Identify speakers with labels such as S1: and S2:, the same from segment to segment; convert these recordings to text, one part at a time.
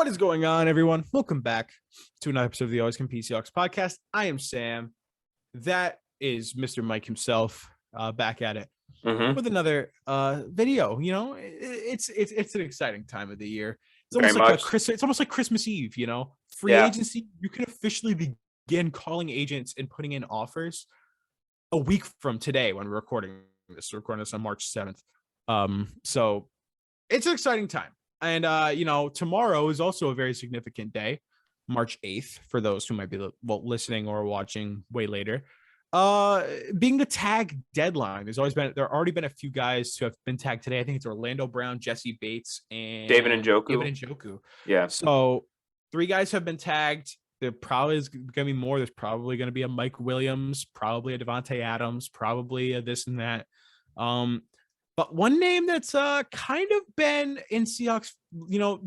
S1: What is going on, everyone? Welcome back to another episode of the Always Compete Seahawks podcast. I am Sam. That is Mr. Mike himself, back at it with another video. You know, it's an exciting time of the year. It's almost
S2: Very
S1: like
S2: much.
S1: it's almost like Christmas Eve. You know, free agency. You can officially begin calling agents and putting in offers a week from today when we're recording this. We're recording this on March 7th. So it's an exciting time. And, tomorrow is also a very significant day, March 8th, for those who might be listening or watching way later. Being the tag deadline, there already been a few guys who have been tagged today. I think it's Orlando Brown, Jesse Bates, and
S2: David Njoku. Yeah.
S1: So 3 guys have been tagged. There probably is going to be more. There's probably going to be a Mike Williams, probably a Devontae Adams, probably a this and that. But one name that's kind of been in Seahawks,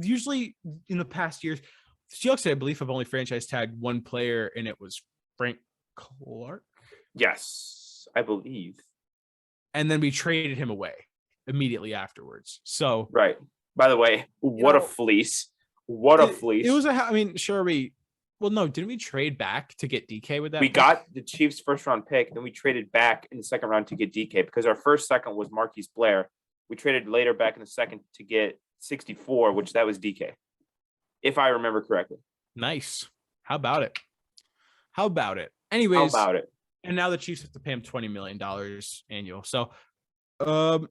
S1: usually in the past years, Seahawks, I believe, have only franchise tagged one player, and it was Frank Clark.
S2: Yes, I believe.
S1: And then we traded him away immediately afterwards. So
S2: right. By the way, what a fleece! What a fleece!
S1: It was didn't we trade back to get DK with that?
S2: We got the Chiefs' first-round pick, then we traded back in the second round to get DK because our second was Marquise Blair. We traded later back in the second to get 64, which that was DK, if I remember correctly.
S1: Nice. How about it? Anyways, and now the Chiefs have to pay him $20 million annual. So,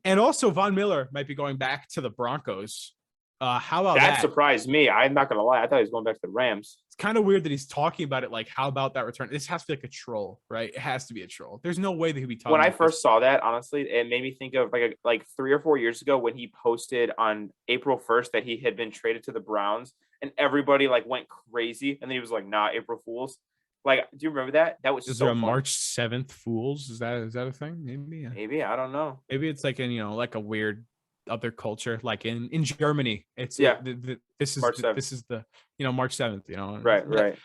S1: and also Von Miller might be going back to the Broncos. How about that?
S2: That surprised me. I'm not going to lie. I thought he was going back to the Rams.
S1: It's kind of weird that he's talking about it like, how about that return? This has to be like a troll, right? It has to be a troll. There's no way that he'd be talking
S2: When
S1: about
S2: I first saw that, honestly, it made me think of like 3 or 4 years ago when he posted on April 1st that he had been traded to the Browns and everybody went crazy. And then he was like, nah, April Fools. Do you remember that? That was
S1: Is
S2: so
S1: there a
S2: fun.
S1: March 7th Fools? Is that a thing?
S2: Maybe. I don't know.
S1: Maybe it's like like a weird other culture, like in Germany. It's this is
S2: March 7th.
S1: This is the March 7th.
S2: Right.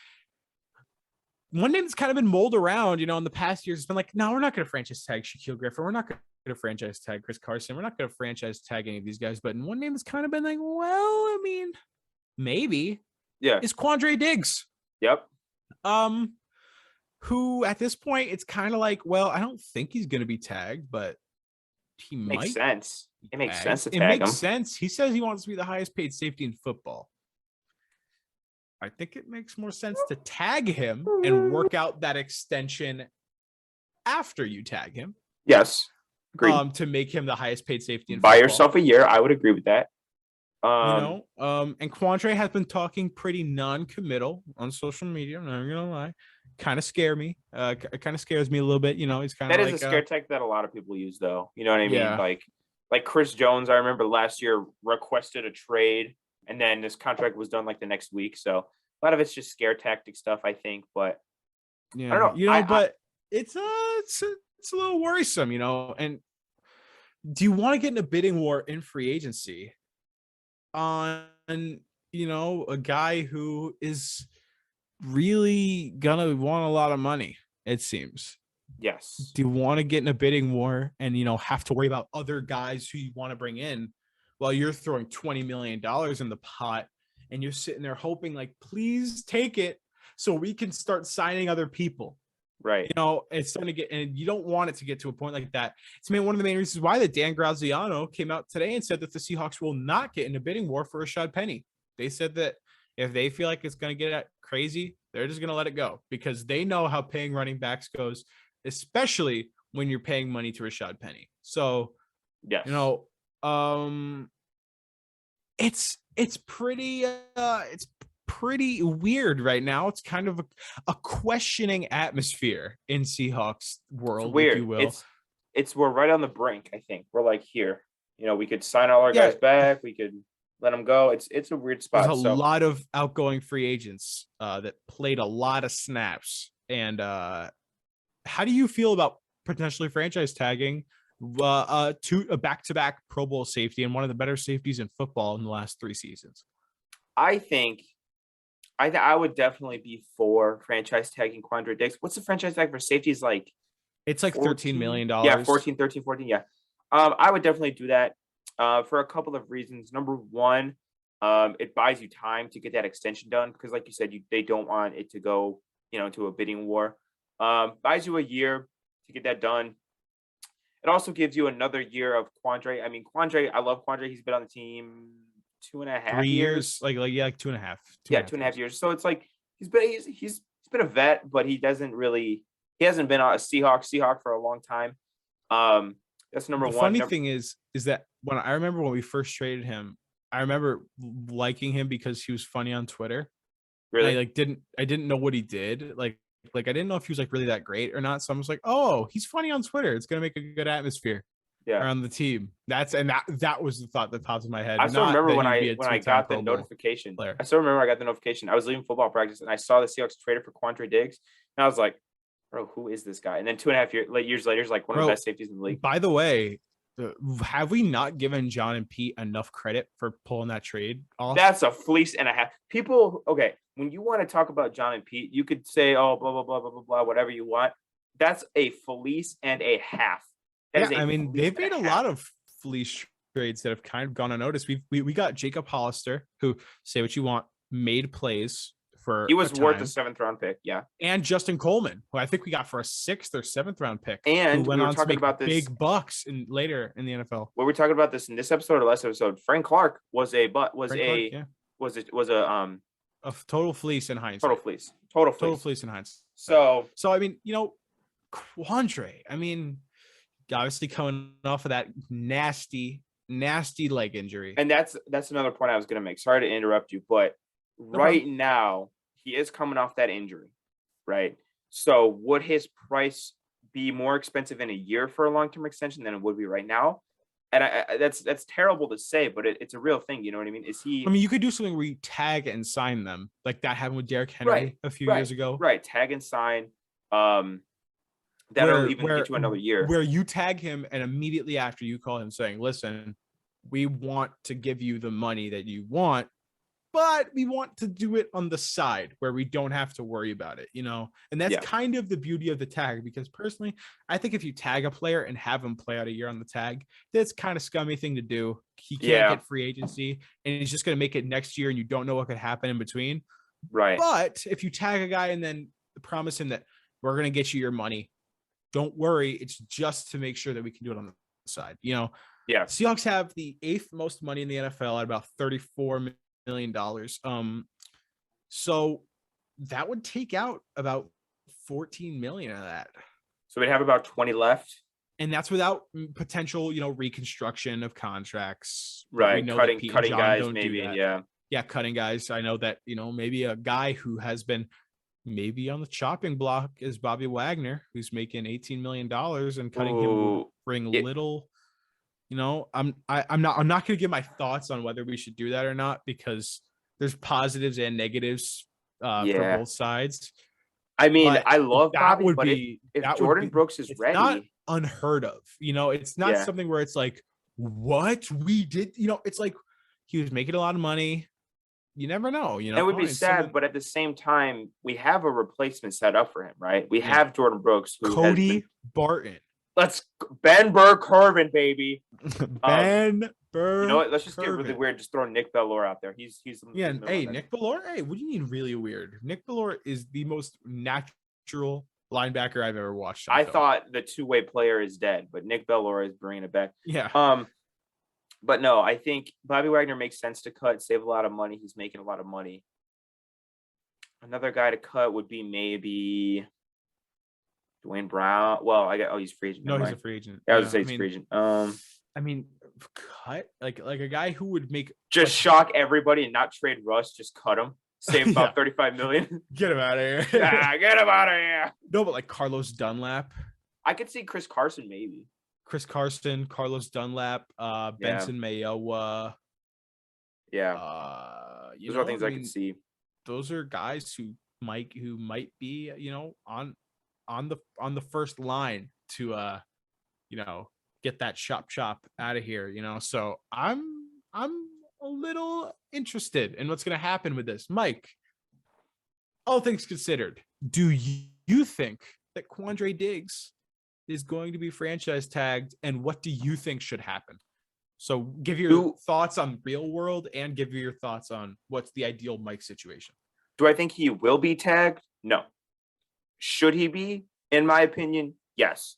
S1: One name that's kind of been mulled around, in the past years, has been like, no, we're not going to franchise tag Shaquille Griffin. We're not going to franchise tag Chris Carson. We're not going to franchise tag any of these guys. But one name that's kind of been like, well, I mean, maybe.
S2: Yeah.
S1: Is Quandree Diggs.
S2: Yep.
S1: Who at this point, it's kind of like, well, I don't think he's going to be tagged, but he might.
S2: Makes sense. It makes sense to
S1: tag him. It makes sense. He says he wants to be the highest paid safety in football. I think it makes more sense to tag him and work out that extension after you tag him.
S2: Yes. Agreed.
S1: To make him the highest paid safety in
S2: football. Buy
S1: football.
S2: Yourself a year. I would agree with that.
S1: And Quandree has been talking pretty non-committal on social media. I'm not gonna lie, kind of scare me. It kind of scares me a little bit. He's kind of
S2: that is a scare tech that a lot of people use, though. You know what I mean? Like Chris Jones, I remember last year requested a trade, and then this contract was done the next week. So a lot of it's just scare tactic stuff, I think. But
S1: yeah,
S2: I don't know.
S1: But it's a little worrisome, And do you want to get in a bidding war in free agency on a guy who is really gonna want a lot of money, it seems?
S2: Yes.
S1: Do you want to get in a bidding war and have to worry about other guys who you want to bring in while you're throwing $20 million in the pot and you're sitting there hoping please take it so we can start signing other people?
S2: Right.
S1: It's starting to get, and you don't want it to get to a point like that. It's one of the main reasons why that Dan Graziano came out today and said that the Seahawks will not get in a bidding war for Rashad Penny. They said that if they feel like it's going to get crazy, they're just going to let it go because they know how paying running backs goes, especially when you're paying money to Rashad Penny. So,
S2: yes.
S1: It's pretty weird right now. It's kind of a questioning atmosphere in Seahawks world.
S2: It's weird.
S1: If you will.
S2: We're right on the brink. I think we're here. We could sign all our guys back. We could let them go. It's a weird spot.
S1: There's a lot of outgoing free agents that played a lot of snaps. And how do you feel about potentially franchise tagging to a back-to-back Pro Bowl safety and one of the better safeties in football in the last 3 seasons?
S2: I think I would definitely be for franchise tagging Quandree Diggs. What's the franchise tag for safeties like?
S1: It's like $13 million.
S2: Yeah, 14, 14. Yeah. I would definitely do that for a couple of reasons. Number one, It buys you time to get that extension done because, like you said, they don't want it to go, to a bidding war. Buys you a year to get that done. It also gives you another year of Quandree. I mean, Quandree, I love Quandree. He's been on the team 2.5
S1: 3
S2: years.
S1: years, like 2.5.
S2: Yeah, 2.5 years. So it's like he's been a vet, but he hasn't been a Seahawk for a long time. That's number
S1: The
S2: one.
S1: funny thing is that when I remember when we first traded him, I remember liking him because he was funny on Twitter.
S2: Really?
S1: I didn't know what he did. Like I didn't know if he was like really that great or not. So I was like, oh, he's funny on Twitter. It's gonna make a good atmosphere around the team. That was the thought that popped in my head.
S2: I still remember when I got the
S1: Pro Bowl
S2: notification.
S1: player.
S2: I still remember I got the notification. I was leaving football practice and I saw the Seahawks traded for Quandree Diggs, and I was like, bro, who is this guy? And then 2.5 years later, he's like one of the best safeties in the league.
S1: By the way, have we not given John and Pete enough credit for pulling that trade off?
S2: That's a fleece and a half. People, okay, when you want to talk about John and Pete, you could say, oh, blah, blah, blah, blah, blah, blah, whatever you want. That's a fleece and a half.
S1: I mean, they've made a lot of fleece trades that have kind of gone unnoticed. We got Jacob Hollister, who, say what you want, made plays for
S2: he was worth a 7th round pick, yeah.
S1: And Justin Coleman, who I think we got for a 6th or 7th round pick,
S2: and
S1: who went on to make
S2: about this
S1: big bucks later in the NFL.
S2: Were we talking about this in this episode or last episode? Frank Clark was a
S1: total fleece in hindsight.
S2: Total fleece
S1: in hindsight.
S2: So
S1: I mean, Quandree, I mean, obviously coming off of that nasty leg injury.
S2: And that's another point I was going to make. Sorry to interrupt you, but now he is coming off that injury, right? So would his price be more expensive in a year for a long-term extension than it would be right now? And that's terrible to say, but it's a real thing. You know what I mean?
S1: I mean, you could do something where you tag and sign them, like that happened with Derrick Henry a few years ago.
S2: Right, tag and sign. That'll even get you another year.
S1: Where you tag him and immediately after you call him saying, listen, we want to give you the money that you want, but we want to do it on the side where we don't have to worry about it, And that's kind of the beauty of the tag, because personally, I think if you tag a player and have him play out a year on the tag, that's kind of scummy thing to do. He can't get free agency and he's just going to make it next year and you don't know what could happen in between.
S2: Right.
S1: But if you tag a guy and then promise him that we're going to get you your money, don't worry. It's just to make sure that we can do it on the side, Yeah. Seahawks have the 8th most money in the NFL at about $34 million. So that would take out about 14 million of that.
S2: So we'd have about 20 left.
S1: And that's without potential, reconstruction of contracts.
S2: Right. Cutting guys, maybe. Yeah,
S1: cutting guys. I know that, maybe a guy who has been maybe on the chopping block is Bobby Wagner, who's making $18 million, and cutting him will bring little. I'm not going to give my thoughts on whether we should do that or not, because there's positives and negatives for both sides.
S2: I mean, I love Bobby, but if Jordan Brooks is ready,
S1: not unheard of. It's not something where it's like, what we did. It's like he was making a lot of money. You never know. It
S2: would be sad, but at the same time, we have a replacement set up for him, right? We have Jordan Brooks,
S1: Cody Barton.
S2: Ben Burr-Kirven, baby.
S1: Ben Burr.
S2: You know what? Let's just get really weird. Just throw Nick Bellore out there. He's
S1: Nick Bellore. Hey, what do you mean really weird? Nick Bellore is the most natural linebacker I've ever watched.
S2: I thought the two-way player is dead, but Nick Bellore is bringing it back.
S1: Yeah.
S2: But no, I think Bobby Wagner makes sense to cut, save a lot of money. He's making a lot of money. Another guy to cut would be maybe Dwayne Brown. Well, he's free agent.
S1: No, he's a free agent.
S2: Yeah, I was gonna say he's free agent.
S1: I mean, cut like a guy who would make
S2: shock everybody and not trade Russ, just cut him. Save about 35 million.
S1: Get him out of here.
S2: Get him out of here.
S1: No, but like Carlos Dunlap.
S2: I could see Chris Carson maybe.
S1: Carlos Dunlap, Benson Mayowa.
S2: Those are things I can see.
S1: Those are guys who might be, on the first line to get that chop out of here, So I'm a little interested in what's going to happen with this. Mike, all things considered, do you think that Quandree Diggs is going to be franchise tagged, and what do you think should happen? So give your thoughts on real world and give your thoughts on what's the ideal Mike situation.
S2: Do I think he will be tagged? No. Should he be? In my opinion, yes.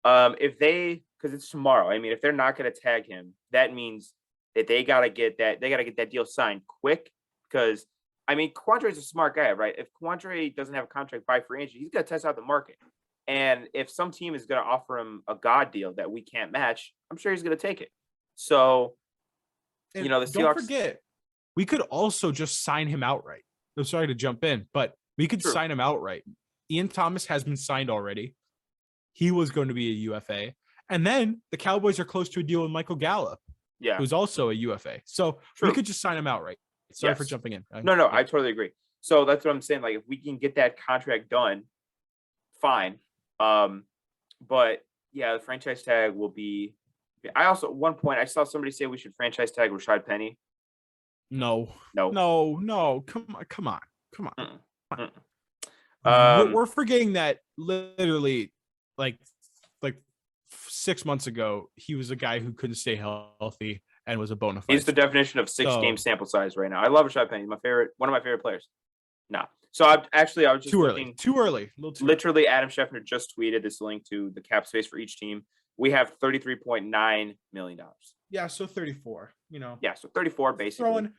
S2: Because it's tomorrow. I mean, if they're not going to tag him, that means that they gotta get that deal signed quick. Because I mean, Quandree's a smart guy, right? If Quandree doesn't have a contract by free agent, he's gonna test out the market. And if some team is gonna offer him a god deal that we can't match, I'm sure he's gonna take it. So,
S1: and
S2: the Seahawks.
S1: Don't forget, we could also just sign him outright. I'm sorry to jump in, but we could sign him outright. Ian Thomas has been signed already. He was going to be a UFA. And then the Cowboys are close to a deal with Michael Gallup, who's also a UFA. So we could just sign him outright. Sorry for jumping in.
S2: No, I totally agree. So that's what I'm saying. Like, if we can get that contract done, fine. But yeah, the franchise tag will be. I also, at one point, I saw somebody say we should franchise tag Rashad Penny.
S1: No. Come on. We're forgetting that literally, like 6 months ago, he was a guy who couldn't stay healthy and was a bona fide.
S2: He's the definition of 6-game sample size right now. I love Rashad Penny. One of my favorite players. No. So I was just
S1: too early.
S2: Literally, Adam Schefter just tweeted this link to the cap space for each team. We have $33.9 million.
S1: Yeah, so 34.
S2: Yeah, so 34 basically.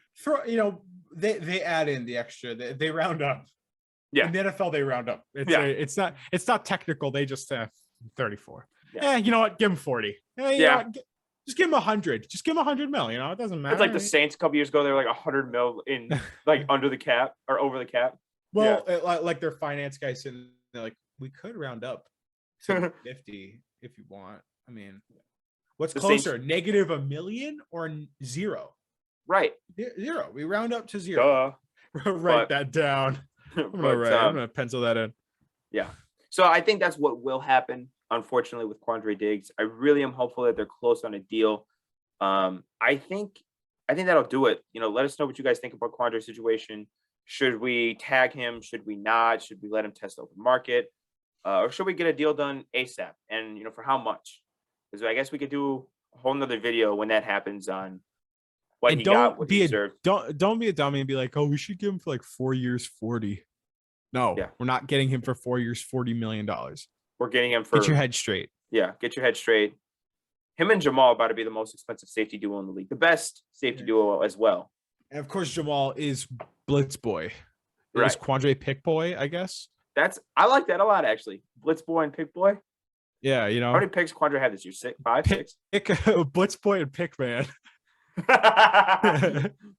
S1: They add in the extra. They round up.
S2: Yeah.
S1: In the NFL, they round up. It's not technical. They just have 34. Yeah. You know what? Give him 40. Just give him 100. Just give him 100 mil. It doesn't matter.
S2: It's like the Saints a couple years ago. They were like 100 mil in like under the cap or over the cap.
S1: Well, like their finance guy said, they're like, we could round up to 50 if you want. I mean, what's closer, negative $1 million or 0?
S2: Right.
S1: 0. We round up to 0. Write that down. I'm gonna pencil that in. Yeah.
S2: So I think that's what will happen, unfortunately, with Quandree Diggs. I really am hopeful that they're close on a deal. I think that'll do it. Let us know what you guys think about Quandree's situation. Should we tag him? Should we not? Should we let him test open market? Or should we get a deal done ASAP? And for how much? Because I guess we could do a whole nother video when that happens on what he got, what he deserved.
S1: Don't be a dummy and be like, oh, we should give him for like 4 years, 40. No, we're not getting him for 4 years, $40 million.
S2: We're getting him for.
S1: Get your head straight.
S2: Yeah, get your head straight. Him and Jamal about to be the most expensive safety duo in the league. The best safety duo as well.
S1: And of course, Jamal is Blitz Boy.
S2: Right.
S1: Is Quandree Pick Boy, I guess.
S2: I like that a lot, actually. Blitz Boy and Pick Boy.
S1: Yeah,
S2: How many picks Quandree had this year? 6, 5, 6?
S1: Blitz Boy and Pick Man.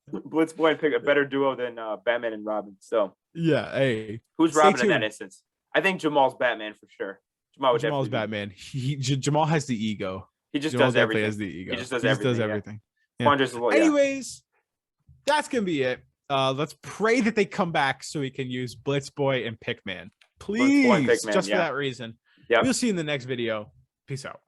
S2: Blitz Boy and Pick, a better duo than Batman and Robin. So
S1: yeah, hey,
S2: who's Robin in that instance? I think Jamal's Batman for sure.
S1: Jamal's Batman. Jamal has the ego.
S2: He just does everything.
S1: Has the ego.
S2: He just does everything.
S1: Yeah. Anyways, that's gonna be it. Let's pray that they come back so we can use Blitz Boy and Pickman. Please, just for that reason. Yeah. We'll see you in the next video. Peace out.